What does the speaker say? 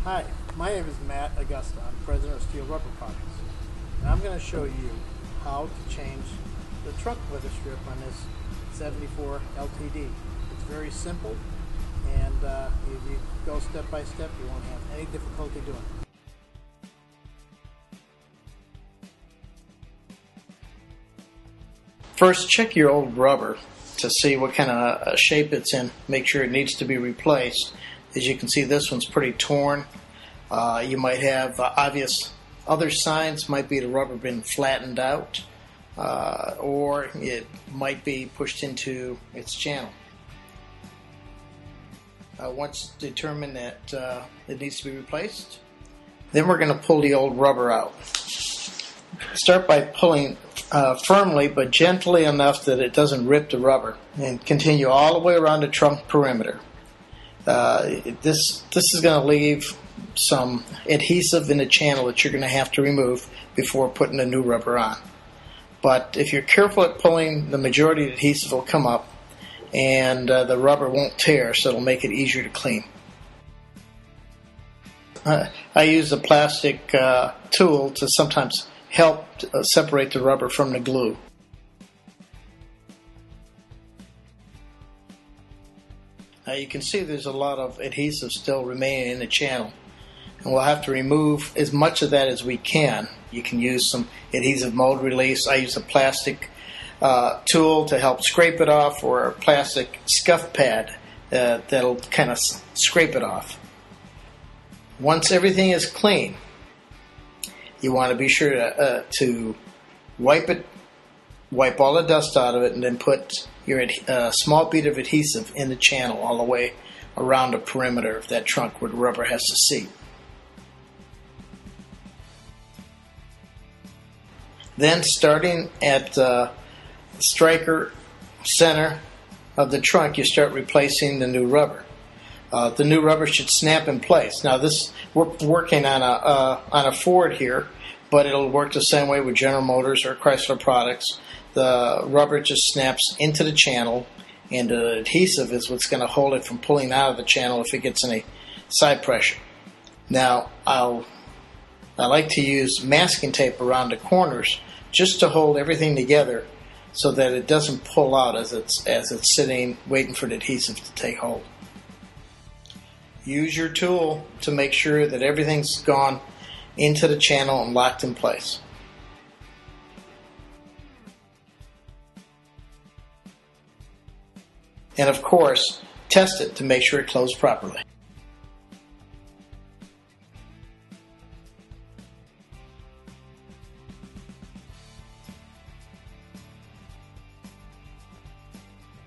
Hi, my name is Matt Augusta. I'm president of Steele Rubber Products. And I'm going to show you how to change the trunk weather strip on this 74 LTD. It's very simple, and if you go step by step, you won't have any difficulty doing it. First, check your old rubber to see what kind of shape it's in. Make sure it needs to be replaced. As you can see, this one's pretty torn. You might have obvious other signs. Might be the rubber been flattened out, or it might be pushed into its channel. Once determined that it needs to be replaced, then we're going to pull the old rubber out. Start by pulling firmly but gently enough that it doesn't rip the rubber, and continue all the way around the trunk perimeter. This is going to leave some adhesive in the channel that you're going to have to remove before putting the new rubber on. But if you're careful at pulling, the majority of the adhesive will come up, and the rubber won't tear, so it'll make it easier to clean. I use a plastic tool to sometimes help separate the rubber from the glue. Now you can see there's a lot of adhesive still remaining in the channel, and we'll have to remove as much of that as we can. You can use some adhesive mold release. I use a plastic tool to help scrape it off, or a plastic scuff pad that'll kind of scrape it off. Once everything is clean, you want to be sure to wipe all the dust out of it, and then put your small bead of adhesive in the channel all the way around the perimeter of that trunk where the rubber has to seat. Then, starting at the striker center of the trunk, you start replacing the new rubber. The new rubber should snap in place. Now, we're working on a Ford here, but it'll work the same way with General Motors or Chrysler products. The rubber just snaps into the channel, and the adhesive is what's going to hold it from pulling out of the channel if it gets any side pressure. Now, I like to use masking tape around the corners just to hold everything together so that it doesn't pull out as it's sitting waiting for the adhesive to take hold. Use your tool to make sure that everything's gone into the channel and locked in place. And of course, test it to make sure it closed properly.